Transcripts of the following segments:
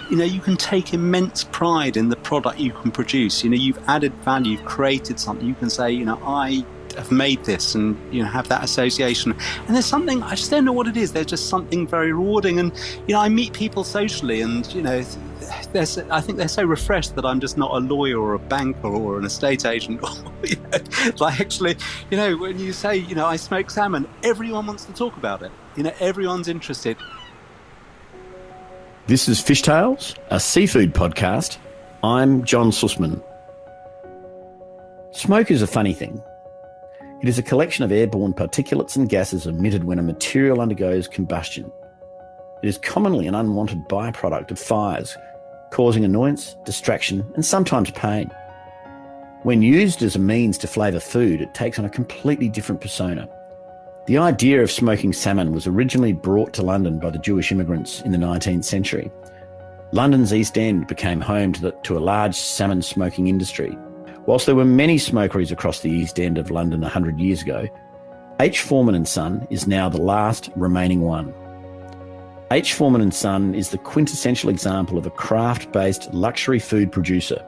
you can take immense pride in the product you can produce. You've added value, you've created something. You can say, I have made this, and have that association. And there's something, I just don't know what it is, there's just something very rewarding. And I meet people socially, and I think they're so refreshed that I'm just not a lawyer or a banker or an estate agent. Like, actually, when you say, I smoke salmon, everyone wants to talk about it. Everyone's interested. This is Fish Tales, a seafood podcast. I'm John Susman. Smoke is a funny thing. It is a collection of airborne particulates and gases emitted when a material undergoes combustion. It is commonly an unwanted byproduct of fires, causing annoyance, distraction, and sometimes pain. When used as a means to flavour food, it takes on a completely different persona. The idea of smoking salmon was originally brought to London by the Jewish immigrants in the 19th century. London's East End became home to a large salmon smoking industry. Whilst there were many smokeries across the East End of London 100 years ago, H. Forman Son is now the last remaining one. H. Forman Son is the quintessential example of a craft-based luxury food producer.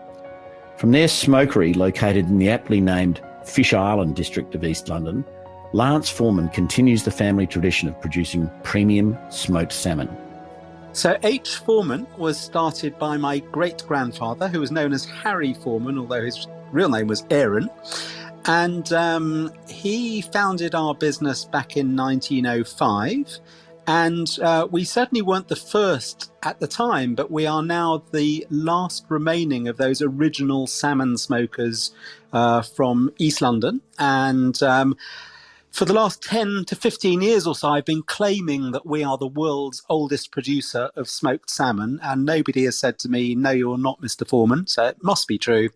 From their smokery located in the aptly named Fish Island district of East London, Lance Forman continues the family tradition of producing premium smoked salmon. So H. Forman was started by my great-grandfather, who was known as Harry Forman, although his real name was Aaron. And he founded our business back in 1905. And we certainly weren't the first at the time, but we are now the last remaining of those original salmon smokers from East London. And for the last 10 to 15 years or so, I've been claiming that we are the world's oldest producer of smoked salmon, and nobody has said to me, no, you're not, Mr. Forman. So it must be true.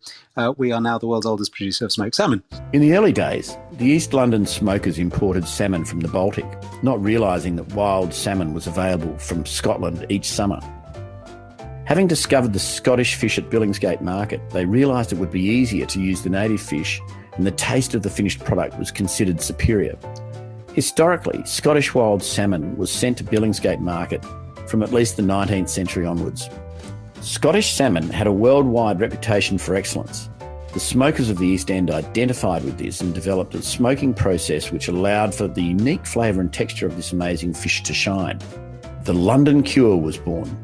We are now the world's oldest producer of smoked salmon. In the early days, the East London smokers imported salmon from the Baltic, not realising that wild salmon was available from Scotland each summer. Having discovered the Scottish fish at Billingsgate Market, they realised it would be easier to use the native fish, and the taste of the finished product was considered superior. Historically, Scottish wild salmon was sent to Billingsgate Market from at least the 19th century onwards. Scottish salmon had a worldwide reputation for excellence. The smokers of the East End identified with this and developed a smoking process which allowed for the unique flavour and texture of this amazing fish to shine. The London cure was born.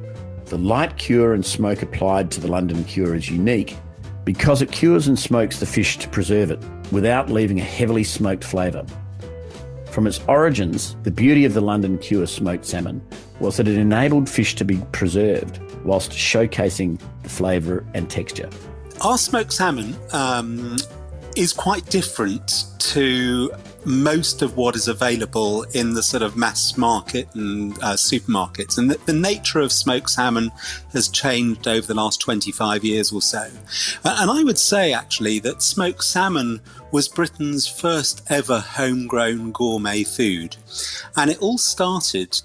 The light cure and smoke applied to the London cure is unique because it cures and smokes the fish to preserve it without leaving a heavily smoked flavour. From its origins, the beauty of the London Cure smoked salmon was that it enabled fish to be preserved whilst showcasing the flavour and texture. Our smoked salmon is quite different to most of what is available in the sort of mass market and supermarkets. And the nature of smoked salmon has changed over the last 25 years or so. And I would say, actually, that smoked salmon was Britain's first ever homegrown gourmet food. And it all started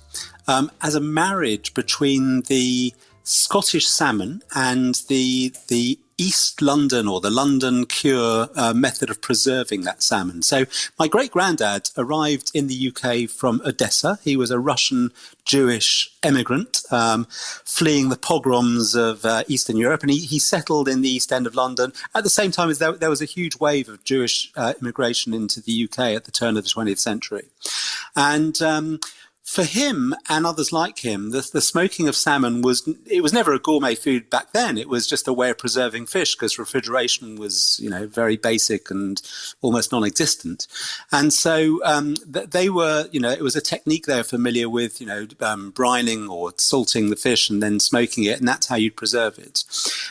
as a marriage between the Scottish salmon and the East London or the London cure method of preserving that salmon. So my great-granddad arrived in the UK from Odessa. He was a Russian Jewish emigrant fleeing the pogroms of Eastern Europe, and he settled in the East End of London at the same time as there was a huge wave of Jewish immigration into the UK at the turn of the 20th century. And for him and others like him, the smoking of salmon was never a gourmet food back then. It was just a way of preserving fish because refrigeration was, very basic and almost non-existent. And so they were, it was a technique they were familiar with, brining or salting the fish and then smoking it, and that's how you'd preserve it.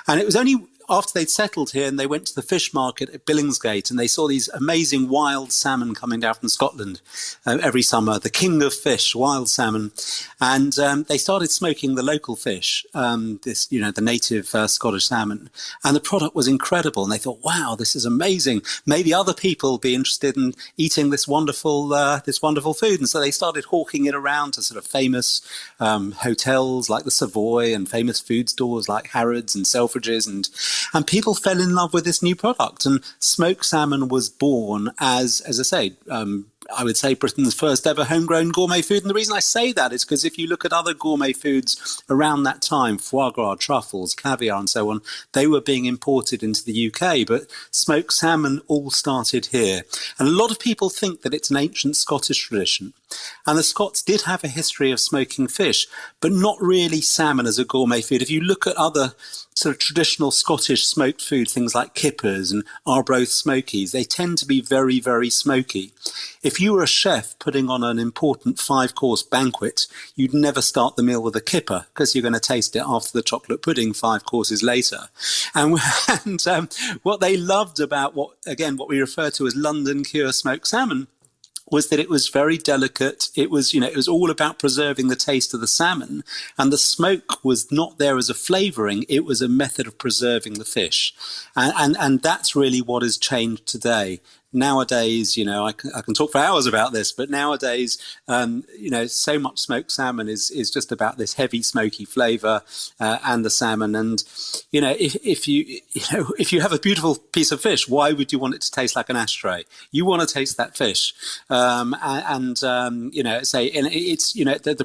And it was only after they'd settled here and they went to the fish market at Billingsgate and they saw these amazing wild salmon coming down from Scotland every summer, the king of fish, wild salmon. And they started smoking the local fish, the native Scottish salmon. And the product was incredible. And they thought, wow, this is amazing. Maybe other people will be interested in eating this wonderful food. And so they started hawking it around to sort of famous hotels like the Savoy and famous food stores like Harrods and Selfridges, and people fell in love with this new product. And smoked salmon was born as I say, I would say, Britain's first ever homegrown gourmet food. And the reason I say that is because if you look at other gourmet foods around that time, foie gras, truffles, caviar and so on, they were being imported into the UK. But smoked salmon all started here. And a lot of people think that it's an ancient Scottish tradition. And the Scots did have a history of smoking fish, but not really salmon as a gourmet food. If you look at other sort of traditional Scottish smoked food, things like kippers and Arbroath smokies, they tend to be very, very smoky. If you were a chef putting on an important 5-course banquet, you'd never start the meal with a kipper because you're going to taste it after the chocolate pudding 5 courses later. And what they loved about what we refer to as London cure smoked salmon was that it was very delicate. It was, it was all about preserving the taste of the salmon, and the smoke was not there as a flavouring. It was a method of preserving the fish. And that's really what has changed today. Nowadays, I can talk for hours about this, but nowadays, so much smoked salmon is just about this heavy, smoky flavour and the salmon. And if you have a beautiful piece of fish, why would you want it to taste like an ashtray? You want to taste that fish, the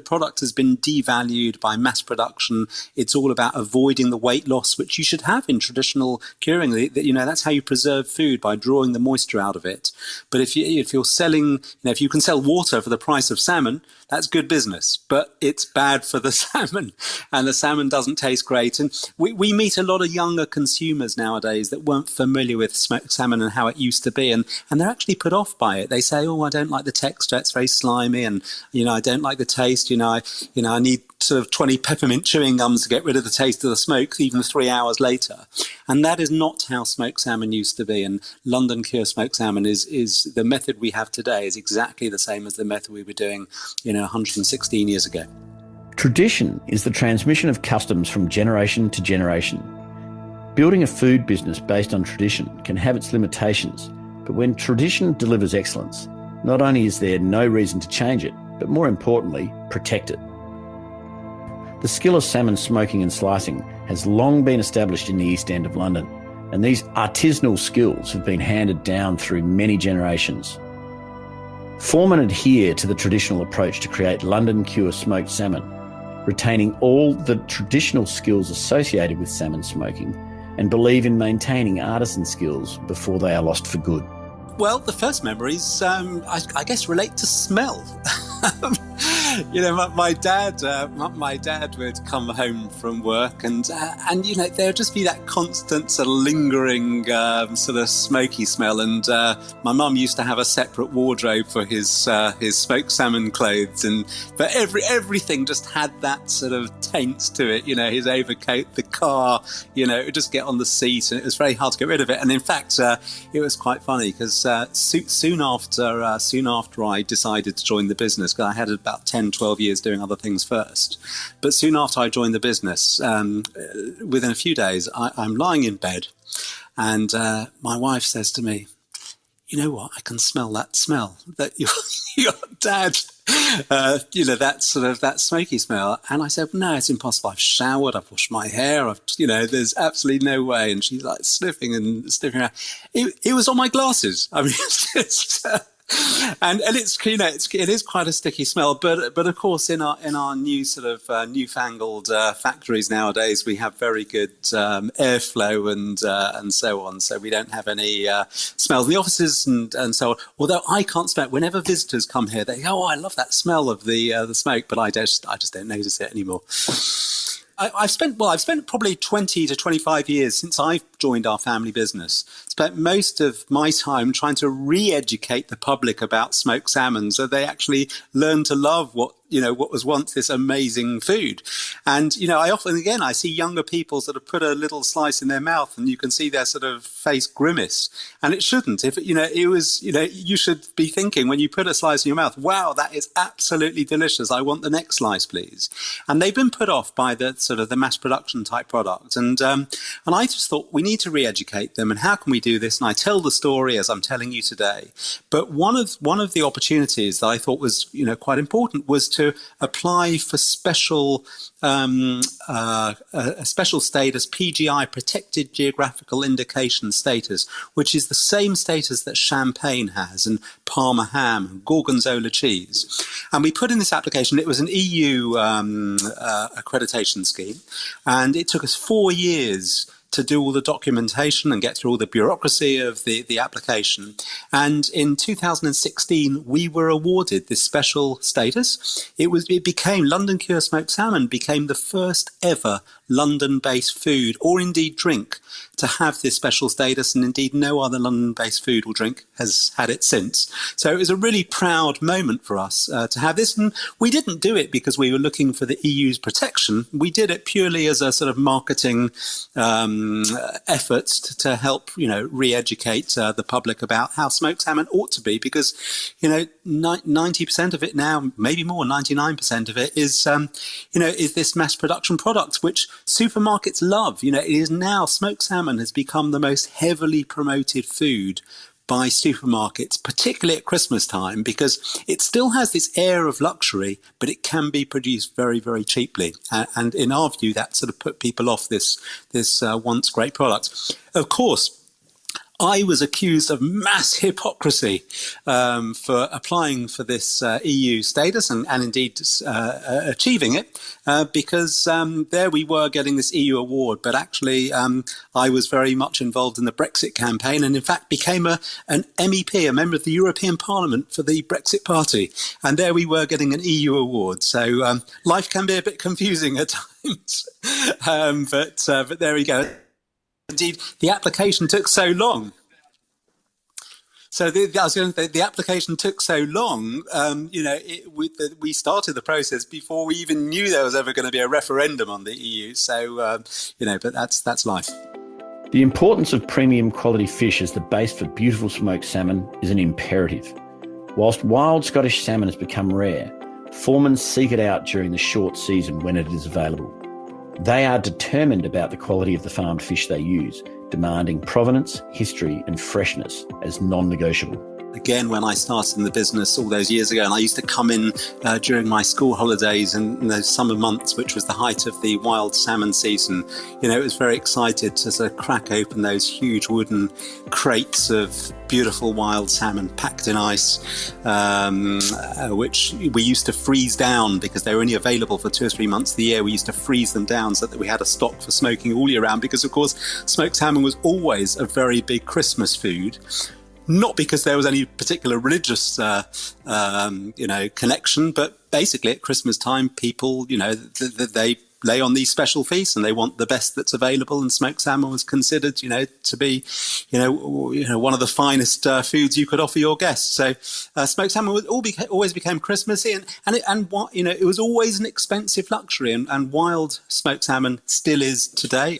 product has been devalued by mass production. It's all about avoiding the weight loss, which you should have in traditional curing. That's how you preserve food, by drawing the moisture out of it. But if you're selling, if you can sell water for the price of salmon, that's good business, but it's bad for the salmon, and the salmon doesn't taste great. And we meet a lot of younger consumers nowadays that weren't familiar with smoked salmon and how it used to be, and they're actually put off by it. They say, "Oh, I don't like the texture; it's very slimy, and I don't like the taste. I need sort of 20 peppermint chewing gums to get rid of the taste of the smoke, even 3 hours later." And that is not how smoked salmon used to be. And London cure smoked salmon is the method we have today is exactly the same as the method we were doing, 116 years ago. Tradition is the transmission of customs from generation to generation. Building a food business based on tradition can have its limitations, but when tradition delivers excellence, not only is there no reason to change it, but more importantly, protect it. The skill of salmon smoking and slicing has long been established in the East End of London, and these artisanal skills have been handed down through many generations. Forman adhere to the traditional approach to create London cure smoked salmon, retaining all the traditional skills associated with salmon smoking, and believe in maintaining artisan skills before they are lost for good. Well, the first memories, I guess, relate to smell. My dad would come home from work, and there'd just be that constant sort of lingering sort of smoky smell. And my mum used to have a separate wardrobe for his smoked salmon clothes, but everything just had that sort of taint to it. His overcoat, the car, it would just get on the seat, and it was very hard to get rid of it. And in fact, it was quite funny because soon after I decided to join the business, because I had about 10-12 years doing other things first. But soon after I joined the business, within a few days, I'm lying in bed, and my wife says to me, "You know what? I can smell that smell that your dad, that smoky smell." And I said, "No, it's impossible. I've showered, I've washed my hair, there's absolutely no way." And she's like sniffing around. It was on my glasses. I mean, it's just. And it is quite a sticky smell, but of course in our new sort of newfangled factories nowadays, we have very good airflow and so on, so we don't have any smells in the offices and so on. Although I can't smell it. Whenever visitors come here, they go, "Oh, I love that smell of the smoke," but I just don't notice it anymore. I've spent probably 20 to 25 years since I've joined our family business. Spent most of my time trying to re-educate the public about smoked salmon, so they actually learn to love what was once this amazing food. And, I see younger people sort of put a little slice in their mouth, and you can see their sort of face grimace. And it shouldn't. If, you should be thinking when you put a slice in your mouth, "Wow, that is absolutely delicious. I want the next slice, please." And they've been put off by the sort of the mass production type product. And I just thought we need to re-educate them, and how can we do this? And I tell the story as I'm telling you today. But one of the opportunities that I thought was, quite important was to apply for a special status, PGI, Protected Geographical Indication status, which is the same status that champagne has, and Parma ham, and Gorgonzola cheese. And we put in this application. It was an EU accreditation scheme, and it took us 4 years to do all the documentation and get through all the bureaucracy of the application. And in 2016, we were awarded this special status. It became, London Cure Smoked Salmon became the first ever London-based food, or indeed drink, to have this special status, and indeed no other London-based food or drink has had it since. So it was a really proud moment for us to have this, and we didn't do it because we were looking for the EU's protection. We did it purely as a sort of marketing efforts to help, re-educate the public about how smoked salmon ought to be, because, 90% of it now, maybe more, 99% of it is this mass production product, which supermarkets love. It is now, smoked salmon has become the most heavily promoted food by supermarkets, particularly at Christmas time, because it still has this air of luxury, but it can be produced very, very cheaply. And in our view, that sort of put people off this once great product. Of course, I was accused of mass hypocrisy for applying for this EU status and indeed achieving it, because there we were getting this EU award. But actually, I was very much involved in the Brexit campaign, and in fact became an MEP, a member of the European Parliament for the Brexit Party. And there we were getting an EU award. So life can be a bit confusing at times. But there we go. Indeed, the application took so long. So the application took so long. We started the process before we even knew there was ever going to be a referendum on the EU. So but that's life. The importance of premium quality fish as the base for beautiful smoked salmon is an imperative. Whilst wild Scottish salmon has become rare, Forman seek it out during the short season when it is available. They are determined about the quality of the farmed fish they use, demanding provenance, history and freshness as non-negotiable. Again, when I started in the business all those years ago, and I used to come in during my school holidays and those summer months, which was the height of the wild salmon season, it was very excited to sort of crack open those huge wooden crates of beautiful wild salmon packed in ice, which we used to freeze down because they were only available for 2 or 3 months of the year. We used to freeze them down so that we had a stock for smoking all year round, because of course smoked salmon was always a very big Christmas food. Not because there was any particular religious, connection, but basically at Christmas time, people, they lay on these special feasts and they want the best that's available. And smoked salmon was considered, to be, one of the finest foods you could offer your guests. So smoked salmon always became Christmassy, it was always an expensive luxury, and wild smoked salmon still is today.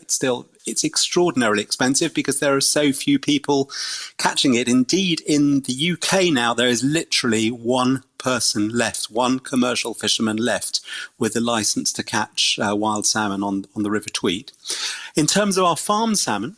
It's extraordinarily expensive because there are so few people catching it. Indeed, in the UK now, there is literally one person left, one commercial fisherman left with the license to catch wild salmon on the River Tweed. In terms of our farm salmon,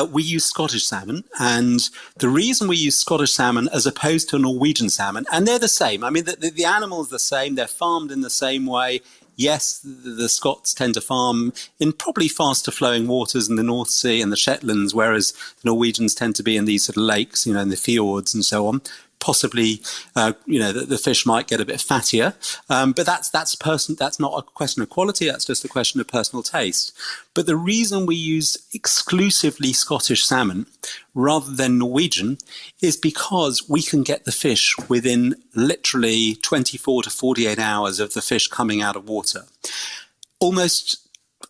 we use Scottish salmon, and the reason we use Scottish salmon as opposed to Norwegian salmon, and they're the same. I mean, the animal is the same. They're farmed in the same way. Yes, the Scots tend to farm in probably faster flowing waters in the North Sea and the Shetlands, whereas the Norwegians tend to be in these sort of lakes, in the fjords and so on. Possibly, the fish might get a bit fattier, but that's not a question of quality. That's just a question of personal taste. But the reason we use exclusively Scottish salmon rather than Norwegian is because we can get the fish within literally 24 to 48 hours of the fish coming out of water. Almost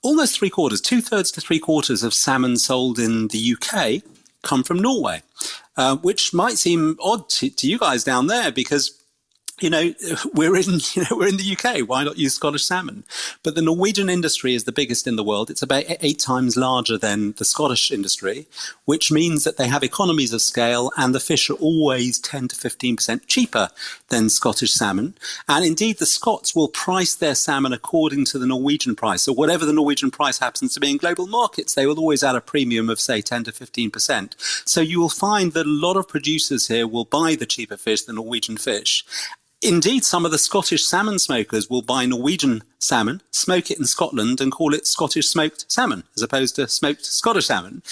2/3 to 3/4 of salmon sold in the UK come from Norway. Which might seem odd to you guys down there, because we're in the UK. Why not use Scottish salmon? But the Norwegian industry is the biggest in the world. It's about 8 times larger than the Scottish industry, which means that they have economies of scale, and the fish are always 10 to 15% cheaper than Scottish salmon. And indeed, the Scots will price their salmon according to the Norwegian price. So whatever the Norwegian price happens to be in global markets, they will always add a premium of, say, 10 to 15%. So you will find that a lot of producers here will buy the cheaper fish, the Norwegian fish. Indeed, some of the Scottish salmon smokers will buy Norwegian salmon, smoke it in Scotland and call it Scottish smoked salmon as opposed to smoked Scottish salmon.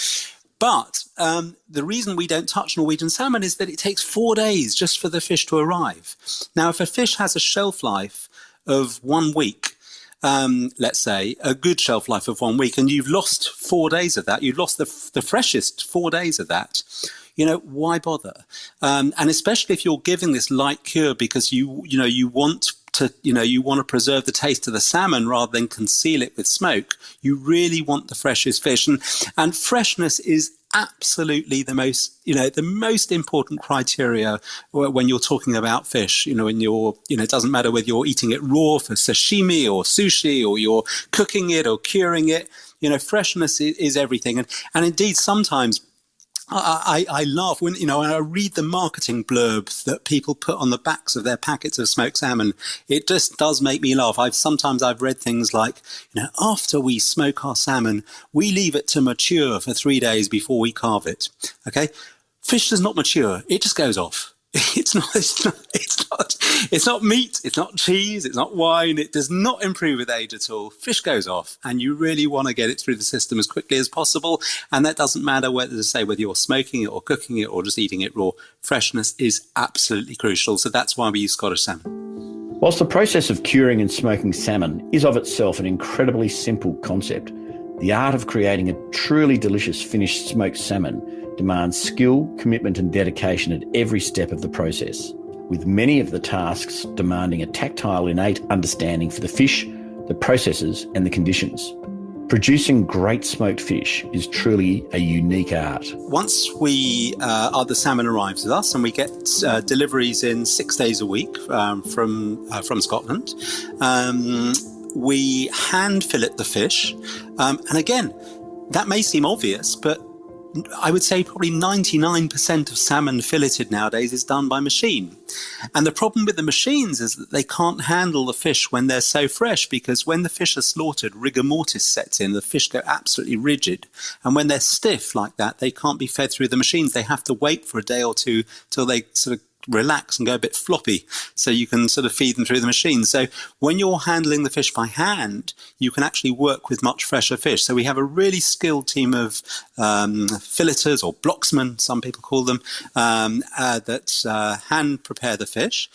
But the reason we don't touch Norwegian salmon is that it takes 4 days just for the fish to arrive. Now, if a fish has a shelf life of 1 week, let's say, a good shelf life of 1 week, and you've lost 4 days of that, you've lost the freshest 4 days of that, why bother? And especially if you're giving this light cure because you want to preserve the taste of the salmon rather than conceal it with smoke. You really want the freshest fish, and freshness is absolutely the most important criteria when you're talking about fish. It doesn't matter whether you're eating it raw for sashimi or sushi, or you're cooking it or curing it. Freshness is everything, and indeed sometimes. I laugh when I read the marketing blurbs that people put on the backs of their packets of smoked salmon. It just does make me laugh. I've read things like, after we smoke our salmon, we leave it to mature for 3 days before we carve it. Okay, fish does not mature; it just goes off. It's not meat, it's not cheese, it's not wine. It does not improve with age at all. Fish goes off, and you really want to get it through the system as quickly as possible. And that doesn't matter whether you're smoking it or cooking it or just eating it raw. Freshness is absolutely crucial. So that's why we use Scottish salmon. Whilst the process of curing and smoking salmon is of itself an incredibly simple concept, the art of creating a truly delicious finished smoked salmon demands skill, commitment and dedication at every step of the process, with many of the tasks demanding a tactile innate understanding for the fish, the processes and the conditions. Producing great smoked fish is truly a unique art. Once the salmon arrives with us, and we get deliveries in 6 days a week from Scotland, we hand fillet the fish. And again, that may seem obvious, but I would say probably 99% of salmon filleted nowadays is done by machine. And the problem with the machines is that they can't handle the fish when they're so fresh, because when the fish are slaughtered, rigor mortis sets in, the fish go absolutely rigid. And when they're stiff like that, they can't be fed through the machines. They have to wait for a day or two till they sort of relax and go a bit floppy, so you can sort of feed them through the machine. So when you're handling the fish by hand, you can actually work with much fresher fish. So we have a really skilled team of filleters, or blocksmen, some people call them, that hand prepare the fish.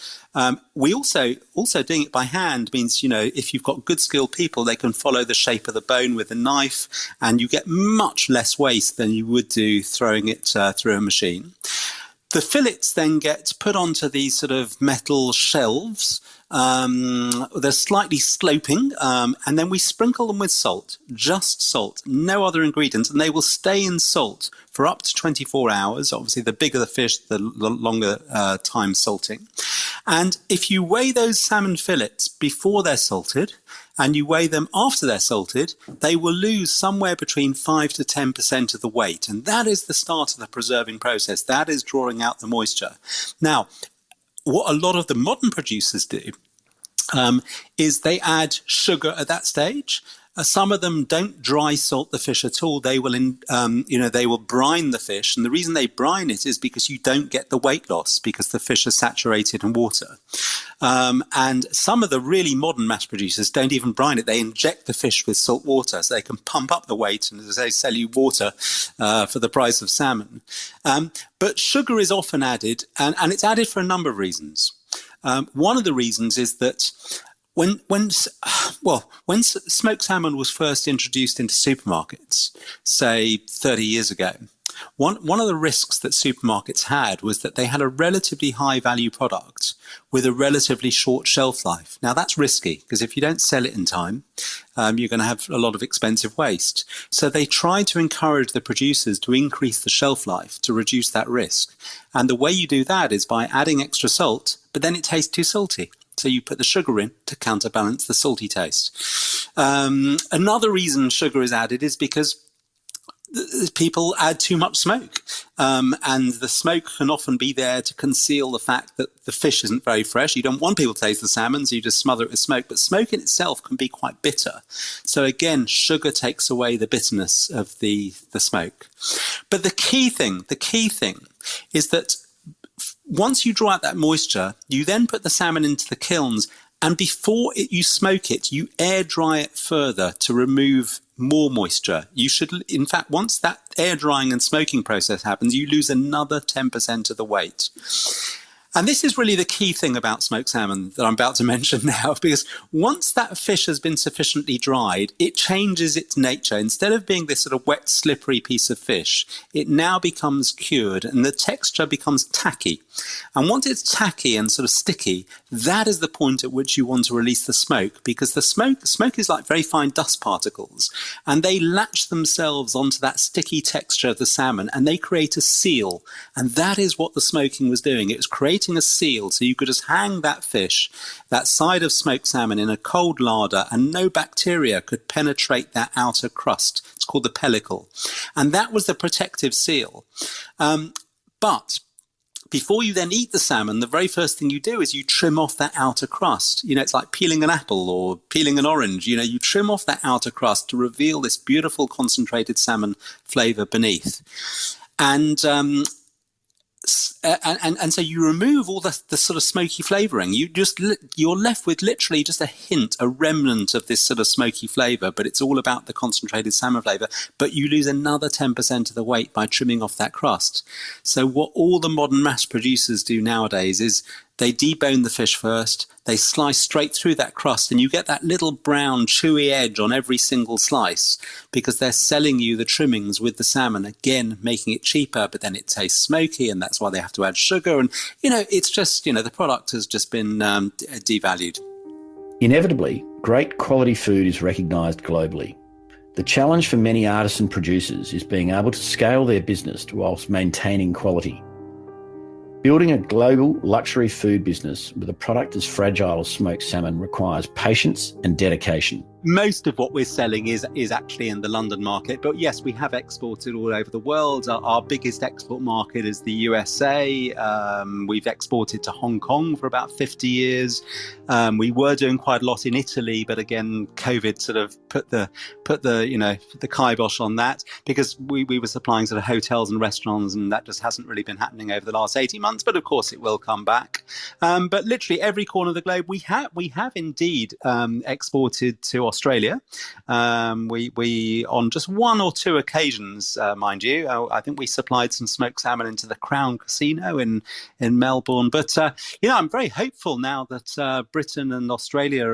We also doing it by hand means, if you've got good skilled people, they can follow the shape of the bone with a knife, and you get much less waste than you would do throwing it through a machine. The fillets then get put onto these sort of metal shelves. They're slightly sloping, and then we sprinkle them with salt, just salt, no other ingredients, and they will stay in salt for up to 24 hours. Obviously, the bigger the fish, the longer time salting. And if you weigh those salmon fillets before they're salted, and you weigh them after they're salted, they will lose somewhere between 5 to 10% of the weight. And that is the start of the preserving process. That is drawing out the moisture. Now, what a lot of the modern producers do is they add sugar at that stage. Some of them don't dry salt the fish at all. They will, they will brine the fish, and the reason they brine it is because you don't get the weight loss, because the fish are saturated in water. And some of the really modern mass producers don't even brine it. They inject the fish with salt water, so they can pump up the weight and, as they sell you water for the price of salmon. But sugar is often added, and it's added for a number of reasons. One of the reasons is that when smoked salmon was first introduced into supermarkets, say 30 years ago, One of the risks that supermarkets had was that they had a relatively high value product with a relatively short shelf life. Now that's risky because if you don't sell it in time, you're going to have a lot of expensive waste. So they tried to encourage the producers to increase the shelf life to reduce that risk. And the way you do that is by adding extra salt, but then it tastes too salty. So you put the sugar in to counterbalance the salty taste. Another reason sugar is added is because people add too much smoke, and the smoke can often be there to conceal the fact that the fish isn't very fresh. You don't want people to taste the salmon, so you just smother it with smoke. But smoke in itself can be quite bitter. So again, sugar takes away the bitterness of the smoke. But the key thing is that once you draw out that moisture, you then put the salmon into the kilns, and before you smoke it, you air dry it further to remove more moisture. You should, in fact, once that air drying and smoking process happens, you lose another 10% of the weight. And this is really the key thing about smoked salmon that I'm about to mention now, because once that fish has been sufficiently dried, it changes its nature. Instead of being this sort of wet, slippery piece of fish, it now becomes cured and the texture becomes tacky. And once it's tacky and sort of sticky, that is the point at which you want to release the smoke, because the smoke is like very fine dust particles, and they latch themselves onto that sticky texture of the salmon and they create a seal. And that is what the smoking was doing. It was creating a seal, so you could just hang that fish, that side of smoked salmon, in a cold larder, and no bacteria could penetrate that outer crust. It's called the pellicle. And that was the protective seal. But before you then eat the salmon, the very first thing you do is you trim off that outer crust. You know, it's like peeling an apple or peeling an orange. You know, you trim off that outer crust to reveal this beautiful concentrated salmon flavor beneath. And so you remove all the sort of smoky flavoring. You're left with literally just a hint, a remnant of this sort of smoky flavor, but it's all about the concentrated salmon flavor. But you lose another 10% of the weight by trimming off that crust. So what all the modern mass producers do nowadays is they debone the fish first, they slice straight through that crust, and you get that little brown, chewy edge on every single slice because they're selling you the trimmings with the salmon, again, making it cheaper, but then it tastes smoky, and that's why they have to add sugar. And, you know, it's just, you know, the product has just been devalued. Inevitably, great quality food is recognised globally. The challenge for many artisan producers is being able to scale their business whilst maintaining quality. Building a global luxury food business with a product as fragile as smoked salmon requires patience and dedication. Most of what we're selling is actually in the London market. But yes, we have exported all over the world. Our biggest export market is the USA. We've exported to Hong Kong for about 50 years. We were doing quite a lot in Italy, but again, COVID sort of put the kibosh on that, because we were supplying sort of hotels and restaurants, and that just hasn't really been happening over the last 18 months. But of course, it will come back. But literally every corner of the globe, we have indeed exported to Australia. We on just one or two occasions, mind you, I think we supplied some smoked salmon into the Crown Casino in Melbourne. But I'm very hopeful now that Britain and Australia,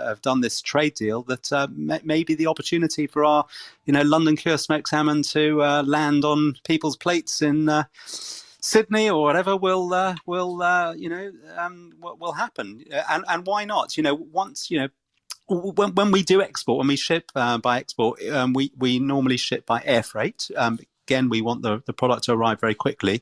have done this trade deal, that maybe the opportunity for our, London Cure smoked salmon to land on people's plates in Sydney or whatever will happen. And why not? Once when we do export, when we ship by export, we normally ship by air freight. Again, we want the product to arrive very quickly,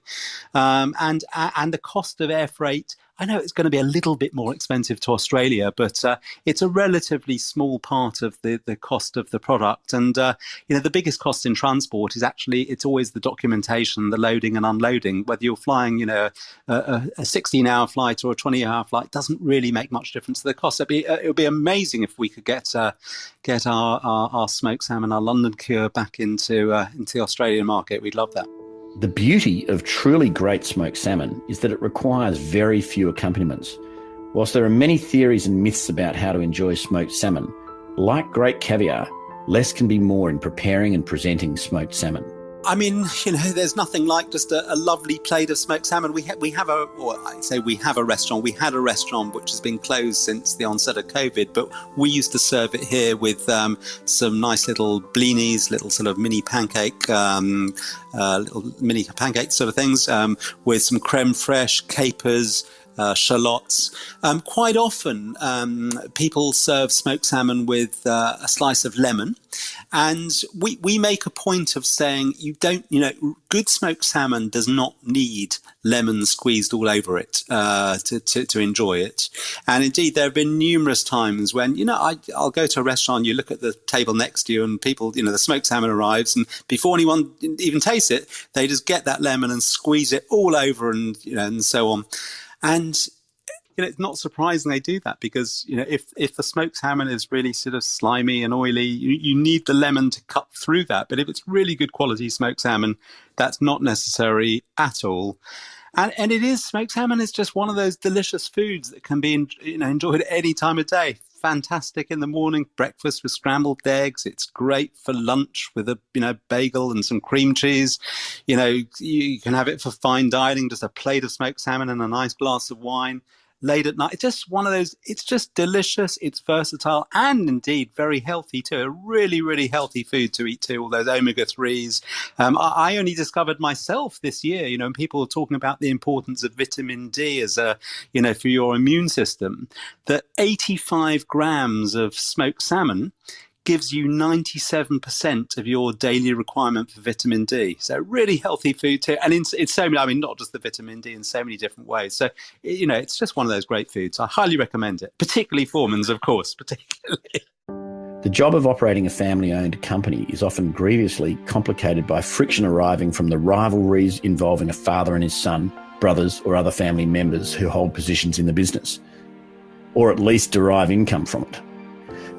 and the cost of air freight, I know it's going to be a little bit more expensive to Australia, but it's a relatively small part of the cost of the product. And the biggest cost in transport is actually, it's always the documentation, the loading and unloading. Whether you're flying, a 16-hour flight or a 20-hour flight doesn't really make much difference to the cost. It would be amazing if we could get our smoked salmon, our London Cure, back into the Australian market. We'd love that. The beauty of truly great smoked salmon is that it requires very few accompaniments. Whilst there are many theories and myths about how to enjoy smoked salmon, like great caviar, less can be more in preparing and presenting smoked salmon. I mean, there's nothing like just a lovely plate of smoked salmon. We have we have a restaurant. We had a restaurant which has been closed since the onset of COVID, but we used to serve it here with some nice little blinis, little sort of mini pancake, little mini pancake sort of things, with some creme fraiche, capers, shallots. Quite often, people serve smoked salmon with a slice of lemon. And we make a point of saying good smoked salmon does not need lemon squeezed all over it to enjoy it. And indeed, there have been numerous times when, I'll go to a restaurant, you look at the table next to you and people, the smoked salmon arrives, and before anyone even tastes it, they just get that lemon and squeeze it all over and so on. And it's not surprising they do that because, if the smoked salmon is really sort of slimy and oily, you need the lemon to cut through that. But if it's really good quality smoked salmon, that's not necessary at all. And smoked salmon is just one of those delicious foods that can be, enjoyed at any time of day. Fantastic in the morning, breakfast with scrambled eggs. It's great for lunch with a, bagel and some cream cheese. You can have it for fine dining, just a plate of smoked salmon and a nice glass of wine. Late at night, it's just one of those, it's just delicious, it's versatile, and indeed very healthy too. A really, really healthy food to eat too, all those omega-3s. I only discovered myself this year, and people are talking about the importance of vitamin D as for your immune system, that 85 grams of smoked salmon gives you 97% of your daily requirement for vitamin D. So really healthy food too. And it's so many, not just the vitamin D, in so many different ways. So, it's just one of those great foods. I highly recommend it, particularly Forman's, of course, particularly. The job of operating a family-owned company is often grievously complicated by friction arriving from the rivalries involving a father and his son, brothers or other family members who hold positions in the business, or at least derive income from it.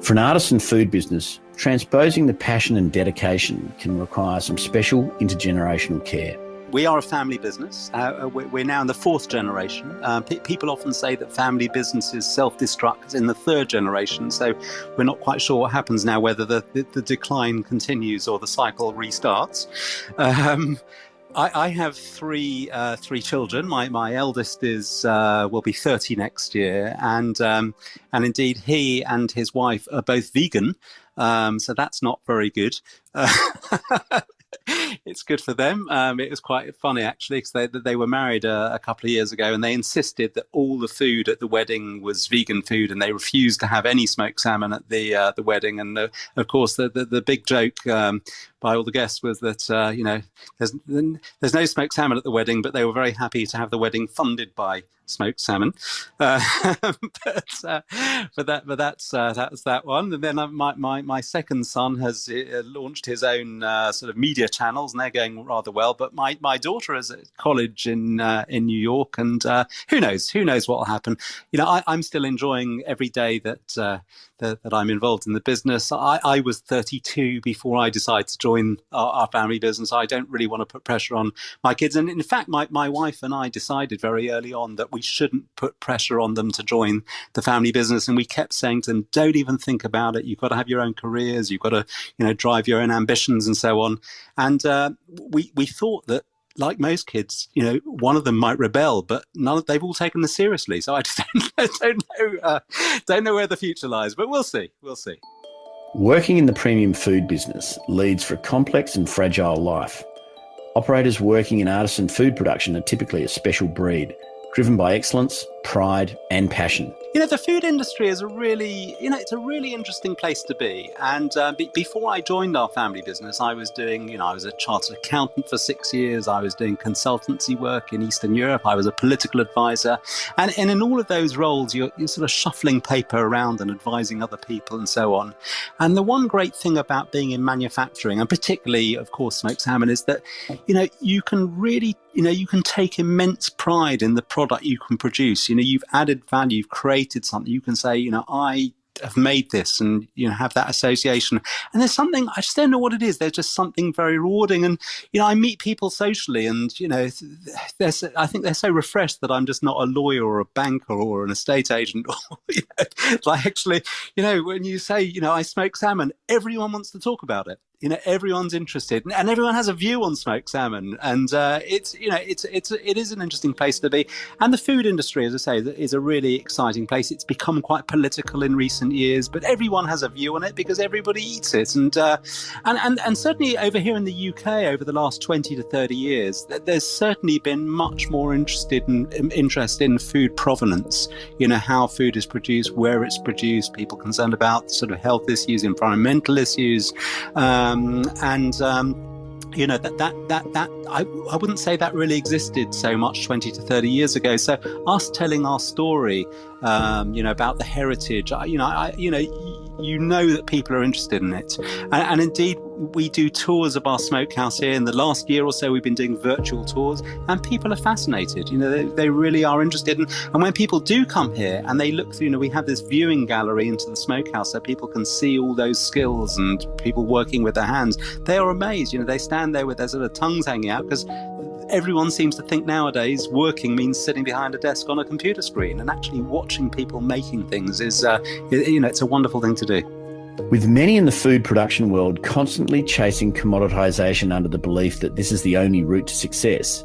For an artisan food business, transposing the passion and dedication can require some special intergenerational care. We are a family business. We're now in the fourth generation. People often say that family businesses self-destruct in the third generation, so we're not quite sure what happens now, whether the decline continues or the cycle restarts. I have three children. My eldest will be 30 next year, and indeed he and his wife are both vegan, so that's not very good. It's good for them. It was quite funny actually, because they were married a couple of years ago, and they insisted that all the food at the wedding was vegan food, and they refused to have any smoked salmon at the wedding. And of course, the big joke by all the guests was that there's no smoked salmon at the wedding, but they were very happy to have the wedding funded by smoked salmon. But that's that one. And then my second son has launched his own sort of media channels, and they're going rather well. But my daughter is at college in New York, and who knows what will happen. I'm still enjoying every day that I'm involved in the business. I was 32 before I decided to join our family business. I don't really want to put pressure on my kids. And in fact, my wife and I decided very early on that we shouldn't put pressure on them to join the family business. And we kept saying to them, don't even think about it. You've got to have your own careers. You've got to, drive your own ambitions and so on. And we thought that, like most kids, one of them might rebel, but they've all taken this seriously. So I just don't know where the future lies, but we'll see. Working in the premium food business leads for a complex and fragile life. Operators working in artisan food production are typically a special breed, driven by excellence, pride and passion. The food industry is it's a really interesting place to be. And before I joined our family business, I was doing, I was a chartered accountant for 6 years. I was doing consultancy work in Eastern Europe. I was a political advisor. And in all of those roles, you're sort of shuffling paper around and advising other people and so on. And the one great thing about being in manufacturing, and particularly, of course, smoked salmon, is that, you can really, you can take immense pride in the product you can produce. You've added value, you've created something. You can say, I have made this, and have that association. And there's something, I just don't know what it is. There's just something very rewarding. And I meet people socially, and I think they're so refreshed that I'm just not a lawyer or a banker or an estate agent. Like actually, when you say I smoke salmon, everyone wants to talk about it. Everyone's interested, and everyone has a view on smoked salmon, and it is an interesting place to be. And the food industry, as I say, is a really exciting place. It's become quite political in recent years, but everyone has a view on it because everybody eats it. And certainly over here in the UK, over the last 20 to 30 years, there's certainly been much more interest in food provenance. How food is produced, where it's produced, people concerned about sort of health issues, environmental issues. I wouldn't say that really existed so much 20 to 30 years ago. So us telling our story, about the heritage, that people are interested in it. And indeed, we do tours of our smokehouse here. In the last year or so, we've been doing virtual tours, and people are fascinated. They really are interested. And when people do come here and they look through, we have this viewing gallery into the smokehouse so people can see all those skills and people working with their hands. They are amazed. They stand there with their sort of tongues hanging out, because everyone seems to think nowadays working means sitting behind a desk on a computer screen, and actually watching people making things is, it's a wonderful thing to do. With many in the food production world constantly chasing commoditisation under the belief that this is the only route to success,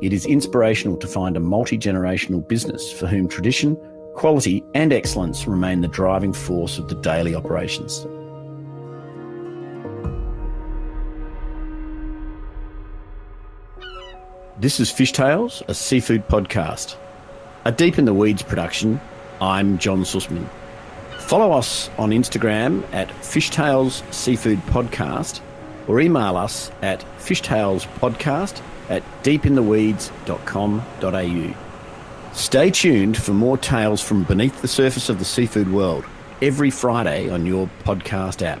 it is inspirational to find a multi-generational business for whom tradition, quality and excellence remain the driving force of the daily operations. This is Fish Tales, a seafood podcast. A Deep in the Weeds production. I'm John Susman. Follow us on Instagram at Fishtails Seafood Podcast, or email us at fishtalespodcast@deepintheweeds.com.au. Stay tuned for more tales from beneath the surface of the seafood world every Friday on your podcast app.